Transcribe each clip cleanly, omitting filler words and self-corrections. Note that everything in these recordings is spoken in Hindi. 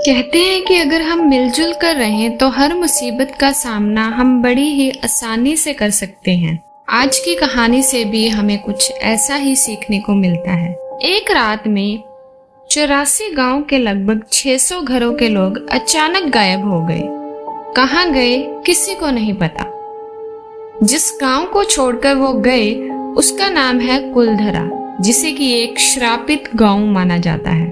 कहते हैं कि अगर हम मिलजुल कर रहें तो हर मुसीबत का सामना हम बड़ी ही आसानी से कर सकते हैं। आज की कहानी से भी हमें कुछ ऐसा ही सीखने को मिलता है। एक रात में 84 गांव के लगभग 600 घरों के लोग अचानक गायब हो गए। कहाँ गए किसी को नहीं पता। जिस गांव को छोड़कर वो गए उसका नाम है कुलधरा, जिसे कि एक श्रापित गांव माना जाता है।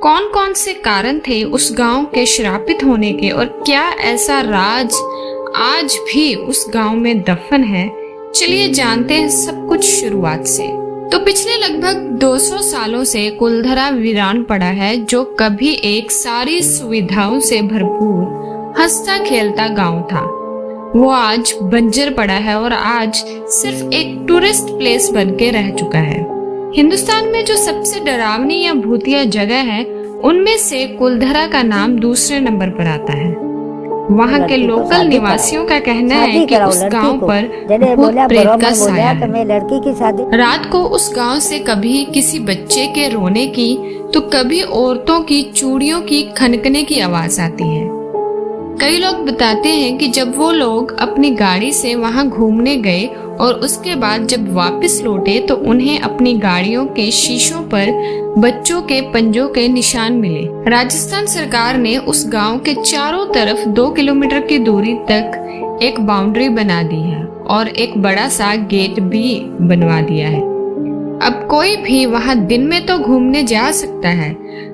कौन कौन से कारण थे उस गांव के श्रापित होने के और क्या ऐसा राज आज भी उस गांव में दफन है, चलिए जानते हैं सब कुछ शुरुआत से। तो पिछले लगभग 200 सालों से कुलधरा वीरान पड़ा है, जो कभी एक सारी सुविधाओं से भरपूर हंसता खेलता गांव था। वो आज बंजर पड़ा है और आज सिर्फ एक टूरिस्ट प्लेस बन के रह चुका है। हिंदुस्तान में जो सबसे डरावनी या भूतिया जगह है उनमें से कुलधरा का नाम दूसरे नंबर पर आता है। वहाँ के लोकल निवासियों का कहना है कि उस गांव पर भूत प्रेत का साया है। रात को उस गांव से कभी किसी बच्चे के रोने की तो कभी औरतों की चूड़ियों की खनकने की आवाज आती है। कई लोग बताते हैं कि जब वो लोग अपनी गाड़ी से वहां घूमने गए और उसके बाद जब वापस लौटे तो उन्हें अपनी गाड़ियों के शीशों पर बच्चों के पंजों के निशान मिले। राजस्थान सरकार ने उस गांव के चारों तरफ 2 किलोमीटर की दूरी तक एक बाउंड्री बना दी है और एक बड़ा सा गेट भी बनवा दिया है। अब कोई भी वहां दिन में तो घूमने जा सकता है,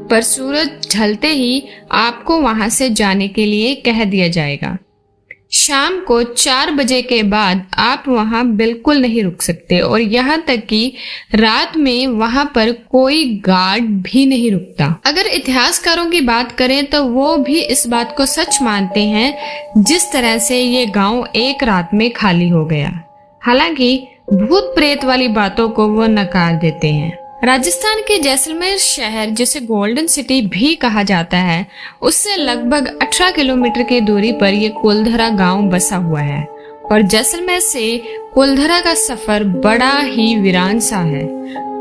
पर सूरज ढलते ही आपको वहां से जाने के लिए कह दिया जाएगा। शाम को 4 बजे के बाद आप वहां बिल्कुल नहीं रुक सकते और यहाँ तक कि रात में वहां पर कोई गार्ड भी नहीं रुकता। अगर इतिहासकारों की बात करें तो वो भी इस बात को सच मानते हैं, जिस तरह से ये गांव एक रात में खाली हो गया। हालांकि भूत प्रेत वाली बातों को वो नकार देते हैं। राजस्थान के जैसलमेर शहर, जिसे गोल्डन सिटी भी कहा जाता है, उससे लगभग 18 किलोमीटर की दूरी पर यह कुलधरा गांव बसा हुआ है और जैसलमेर से कुलधरा का सफर बड़ा ही वीरान सा है।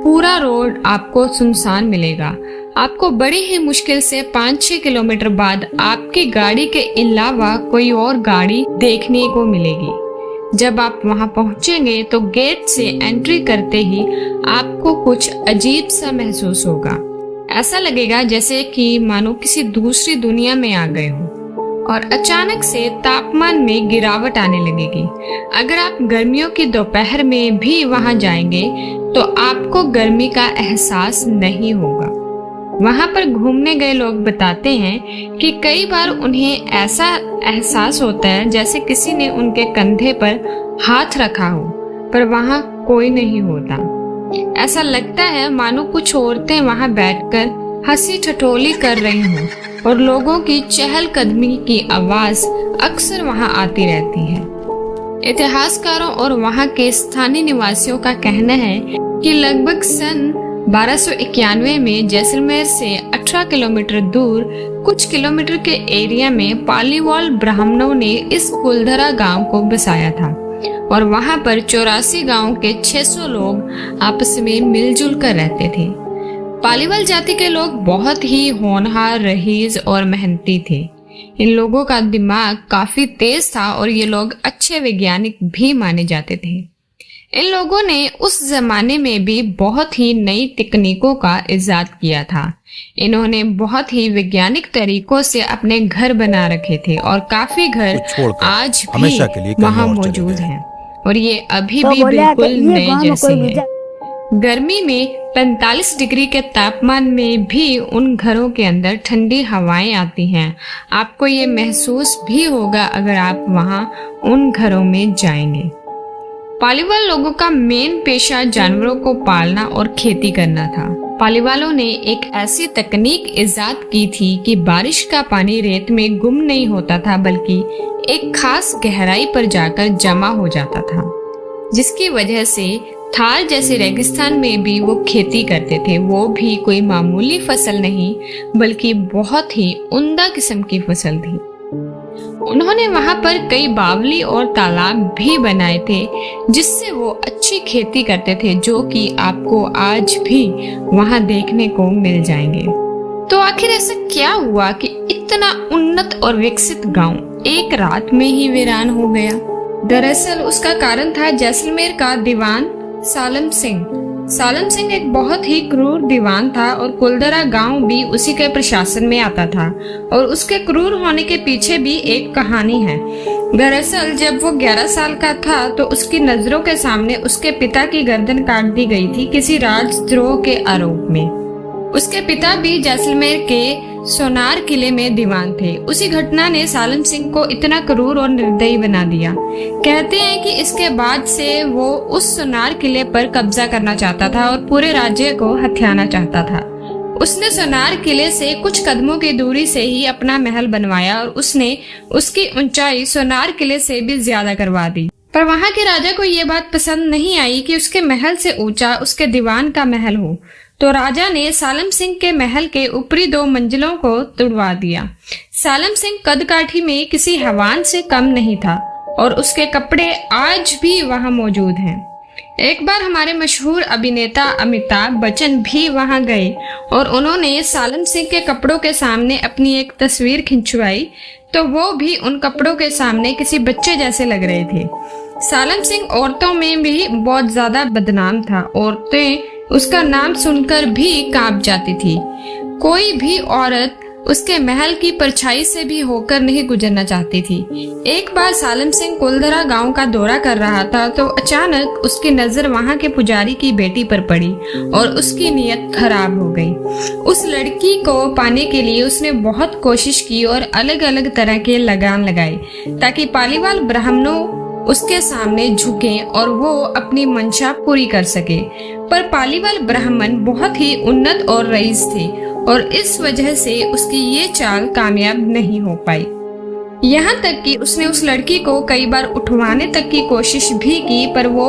पूरा रोड आपको सुनसान मिलेगा। आपको बड़ी ही मुश्किल से 5-6 किलोमीटर बाद आपकी गाड़ी के अलावा कोई और गाड़ी देखने को मिलेगी। जब आप वहां पहुंचेंगे तो गेट से एंट्री करते ही आपको कुछ अजीब सा महसूस होगा। ऐसा लगेगा जैसे कि मानो किसी दूसरी दुनिया में आ गए हो और अचानक से तापमान में गिरावट आने लगेगी। अगर आप गर्मियों की दोपहर में भी वहां जाएंगे तो आपको गर्मी का एहसास नहीं होगा। वहां पर घूमने गए लोग बताते हैं कि कई बार उन्हें ऐसा एहसास होता है जैसे किसी ने उनके कंधे पर हाथ रखा हो, पर वहां कोई नहीं होता। ऐसा लगता है मानो कुछ औरतें वहां बैठकर हंसी ठिठोली कर रही हों और लोगों की चहलकदमी की आवाज अक्सर वहां आती रहती है। इतिहासकारों और वहां के स्थानीय निवासियों का कहना है कि लगभग सन 1291 में जैसलमेर से 18 किलोमीटर दूर कुछ किलोमीटर के एरिया में पालीवाल ब्राह्मणों ने इस कुलधरा गांव को बसाया था और वहां पर 84 गांव के 600 लोग आपस में मिलजुल कर रहते थे। पालीवाल जाति के लोग बहुत ही होनहार, रईस और मेहनती थे। इन लोगों का दिमाग काफी तेज था और ये लोग अच्छे वैज्ञानिक भी माने जाते थे। इन लोगों ने उस जमाने में भी बहुत ही नई तकनीकों का इजाद किया था। इन्होंने बहुत ही वैज्ञानिक तरीकों से अपने घर बना रखे थे और काफी घर आज भी वहां मौजूद हैं और ये अभी भी बिल्कुल नए जैसे हैं। गर्मी में 45 डिग्री के तापमान में भी उन घरों के अंदर ठंडी हवाएं आती हैं। आपको ये महसूस भी होगा अगर आप वहां उन घरों में जाएंगे। पालीवाल लोगों का मेन पेशा जानवरों को पालना और खेती करना था। पालीवालों ने एक ऐसी तकनीक इजाद की थी कि बारिश का पानी रेत में गुम नहीं होता था, बल्कि एक खास गहराई पर जाकर जमा हो जाता था, जिसकी वजह से थार जैसे रेगिस्तान में भी वो खेती करते थे। वो भी कोई मामूली फसल नहीं, बल्कि बहुत ही उम्दा किस्म की फसल थी। उन्होंने वहां पर कई बावली और तालाब भी बनाए थे, जिससे वो अच्छी खेती करते थे, जो कि आपको आज भी वहां देखने को मिल जाएंगे। तो आखिर ऐसा क्या हुआ कि इतना उन्नत और विकसित गांव एक रात में ही वीरान हो गया? दरअसल उसका कारण था जैसलमेर का दीवान सालम सिंह। सालम सिंह एक बहुत ही क्रूर दीवान था और कुलदरा गांव भी उसी के प्रशासन में आता था और उसके क्रूर होने के पीछे भी एक कहानी है। दरअसल जब वो 11 साल का था तो उसकी नजरों के सामने उसके पिता की गर्दन काट दी गई थी किसी राजद्रोह के आरोप में। उसके पिता भी जैसलमेर के सोनार किले में दीवान थे। उसी घटना ने सालम सिंह को इतना क्रूर और निर्दयी बना दिया। कहते हैं कि इसके बाद से वो उस सोनार किले पर कब्जा करना चाहता था और पूरे राज्य को हथियाना चाहता था। उसने सोनार किले से कुछ कदमों की दूरी से ही अपना महल बनवाया और उसने उसकी ऊंचाई सोनार किले से भी ज्यादा करवा दी। पर वहां के राजा को ये बात पसंद नहीं आई कि उसके महल से ऊंचा उसके दीवान का महल हो, तो राजा ने सालम सिंह के महल के ऊपरी 2 मंजिलों को तुड़वा दिया। सालम सिंह कदकाठी में किसी हैवान से कम नहीं था और उसके कपड़े आज भी वहां मौजूद हैं। एक बार हमारे मशहूर अभिनेता अमिताभ बच्चन भी वहां गए और उन्होंने सालम सिंह के कपड़ों के सामने अपनी एक तस्वीर खिंचवाई, तो वो भी उन कपड़ों के सामने किसी बच्चे जैसे लग रहे थे। सालम सिंह औरतों में भी बहुत ज्यादा बदनाम था। औरतें उसका नाम सुनकर भी कांप जाती थी। कोई भी औरत उसके महल की परछाई से भी होकर नहीं गुजरना चाहती थी। एक बार सालम सिंह कुलधरा गांव का दौरा कर रहा था तो अचानक उसकी नजर वहां के पुजारी की बेटी पर पड़ी और उसकी नीयत खराब हो गई। उस लड़की को पाने के लिए उसने बहुत कोशिश की और अलग अलग तरह के लगान लगाए ताकि पालीवाल ब्राह्मणों उसके सामने झुके और वो अपनी मंशा पूरी कर सके। पर पालीवाल ब्राह्मण बहुत ही उन्नत और रईस थे और इस वजह से उसकी ये चाल कामयाब नहीं हो पाई। यहाँ तक कि उसने उस लड़की को कई बार उठवाने तक की कोशिश भी की, पर वो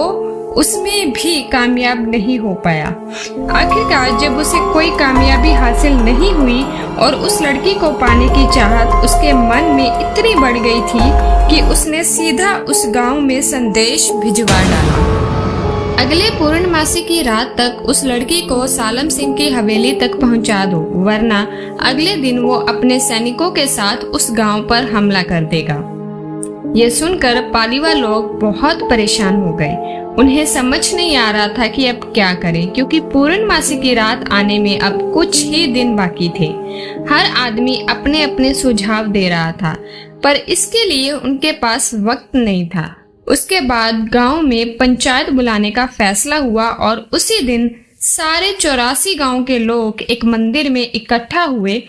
उसमें भी कामयाब नहीं हो पाया। आखिरकार जब उसे कोई कामयाबी हासिल नहीं हुई और उस लड़की को पाने की चाहत उसके मन में इतनी बढ़ गई थी कि उसने सीधा उस गांव में संदेश भिजवा डाला। अगले पूर्णमासी की रात तक उस लड़की को सालम सिंह की हवेली तक पहुंचा दो, वरना अगले दिन वो अपने सैनिकों के साथ उस गांव पर हमला कर देगा। ये सुनकर पालीवाल लोग बहुत परेशान हो गए। उन्हें समझ नहीं आ रहा था कि अब क्या करें, क्योंकि पूर्णमासी की रात आने में अब कुछ ही दिन बाकी थे। हर आदमी अपने अपने सुझाव दे रहा था, पर इसके लिए उनके पास वक्त नहीं था। उसके बाद गांव में पंचायत बुलाने का फैसला हुआ और उसी दिन सारे 84 गांव के लोग एक मंदिर में इकट्ठा हुए।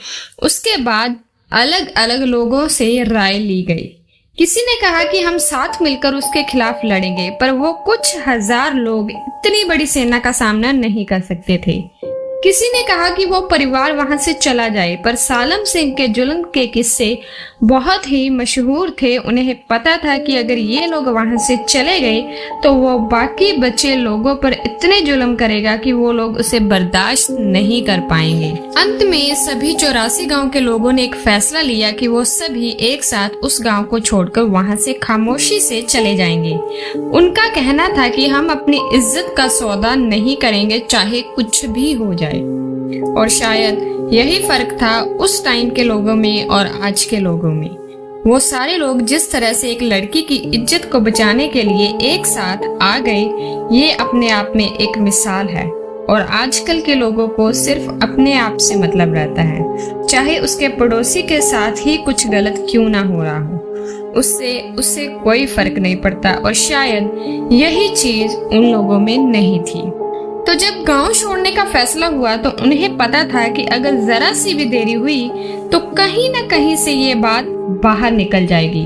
उसके बाद अलग अलग लोगों से राय ली गई। किसी ने कहा कि हम साथ मिलकर उसके खिलाफ लड़ेंगे, पर वो कुछ हजार लोग इतनी बड़ी सेना का सामना नहीं कर सकते थे। किसी ने कहा कि वो परिवार वहां से चला जाए, पर सालम सिंह के जुल्म के किस्से बहुत ही मशहूर थे। उन्हें पता था कि अगर ये लोग वहां से चले गए तो वो बाकी बचे लोगों पर इतने जुल्म करेगा कि वो लोग उसे बर्दाश्त नहीं कर पाएंगे। अंत में सभी 84 गांव के लोगों ने एक फैसला लिया कि वो सभी एक साथ उस गांव को छोड़कर वहां से खामोशी से चले जाएंगे। उनका कहना था कि हम अपनी इज्जत का सौदा नहीं करेंगे, चाहे कुछ भी हो जाए। और शायद यही फर्क था उस टाइम के लोगों में और आज के लोगों में। वो सारे लोग जिस तरह से एक लड़की की इज्जत को बचाने के लिए एक साथ आ गए, ये अपने आप में एक मिसाल है। और आजकल के लोगों को सिर्फ अपने आप से मतलब रहता है, चाहे उसके पड़ोसी के साथ ही कुछ गलत क्यों ना हो रहा हो, उससे कोई फर्क नहीं पड़ता। और शायद यही चीज उन लोगों में नहीं थी। तो जब गांव छोड़ने का फैसला हुआ तो उन्हें पता था कि अगर जरा सी भी देरी हुई तो कहीं न कहीं से ये बात बाहर निकल जाएगी।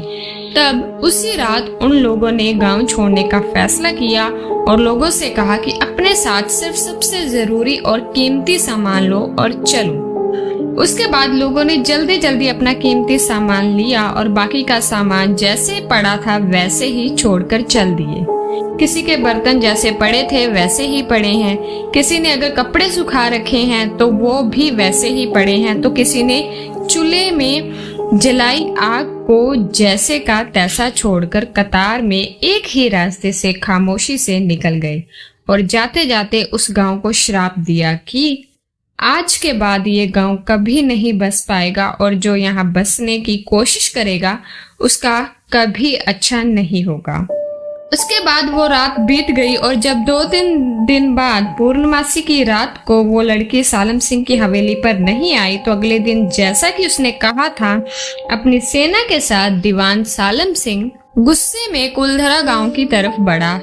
तब उसी रात उन लोगों ने गांव छोड़ने का फैसला किया और लोगों से कहा कि अपने साथ सिर्फ सबसे जरूरी और कीमती सामान लो और चलो। उसके बाद लोगों ने जल्दी जल्दी अपना कीमती सामान लिया और बाकी का सामान जैसे पड़ा था वैसे ही छोड़कर चल दिए। किसी के बर्तन जैसे पड़े थे वैसे ही पड़े हैं, किसी ने अगर कपड़े सुखा रखे हैं तो वो भी वैसे ही पड़े हैं, तो किसी ने चूल्हे में जलाई आग को जैसे का तैसा छोड़कर कतार में एक ही रास्ते से खामोशी से निकल गए और जाते जाते उस गांव को श्राप दिया कि आज के बाद ये गांव कभी नहीं बस पाएगा और जो यहाँ बसने की कोशिश करेगा उसका कभी अच्छा नहीं होगा। उसके बाद वो रात बीत गई और जब 2-3 दिन बाद पूर्णमासी की रात को वो लड़की सालम सिंह की हवेली पर नहीं आई तो अगले दिन जैसा कि उसने कहा था, अपनी सेना के साथ दीवान सालम सिंह गुस्से में कुलधरा गांव की तरफ बढ़ा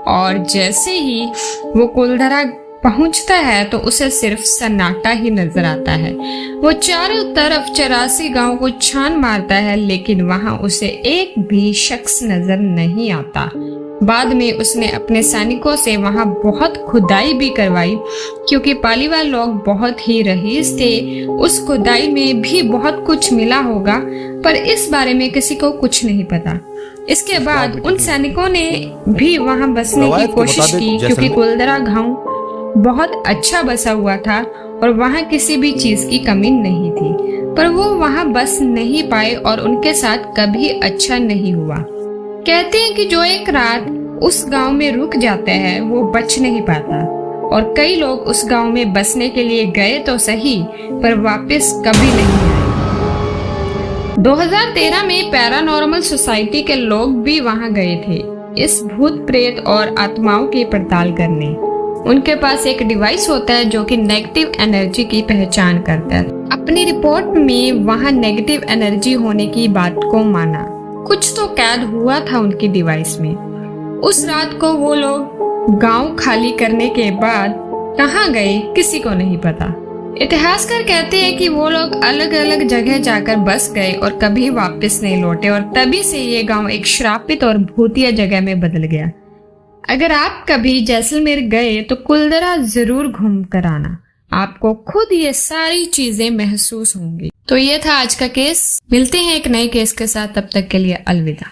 और जैसे ही वो कुलधरा पहुंचता है तो उसे सिर्फ सन्नाटा ही नजर आता है। वो चारों तरफ 84 गांव को छान मारता है लेकिन वहां उसे एक भी शख्स नजर नहीं आता। बाद में उसने अपने सैनिकों से वहां बहुत खुदाई भी करवाई क्योंकि पालीवाल लोग बहुत ही रईस थे। उस खुदाई में भी बहुत कुछ मिला होगा पर इस बारे में किसी को कुछ नहीं पता। इसके बाद उन सैनिकों ने भी वहां बसने की कोशिश की क्योंकि कुलधरा गांव बहुत अच्छा बसा हुआ था और वहां किसी भी चीज की कमी नहीं थी, पर वो वहां बस नहीं पाए और उनके साथ कभी अच्छा नहीं हुआ। कहते हैं कि जो एक रात उस गांव में रुक जाता है वो बच नहीं पाता और कई लोग उस गांव में बसने के लिए गए तो सही पर वापस कभी नहीं आए। 2013 में पैरानॉर्मल सोसाइटी के लोग भी वहां गए थे इस भूत प्रेत और आत्माओं की पड़ताल करने। उनके पास एक डिवाइस होता है जो कि नेगेटिव एनर्जी की पहचान करता है। अपनी रिपोर्ट में वहां नेगेटिव एनर्जी होने की बात को माना। कुछ तो कैद हुआ था उनकी डिवाइस में। उस रात को वो लोग गांव खाली करने के बाद कहां गए किसी को नहीं पता। इतिहासकार कहते हैं कि वो लोग अलग अलग जगह जाकर बस गए और कभी वापस नहीं लौटे और तभी से ये गांव एक श्रापित और भूतिया जगह में बदल गया। अगर आप कभी जैसलमेर गए तो कुलधरा जरूर घूम कर आना, आपको खुद ये सारी चीजें महसूस होंगी। तो ये था आज का केस। मिलते हैं एक नए केस के साथ, तब तक के लिए अलविदा।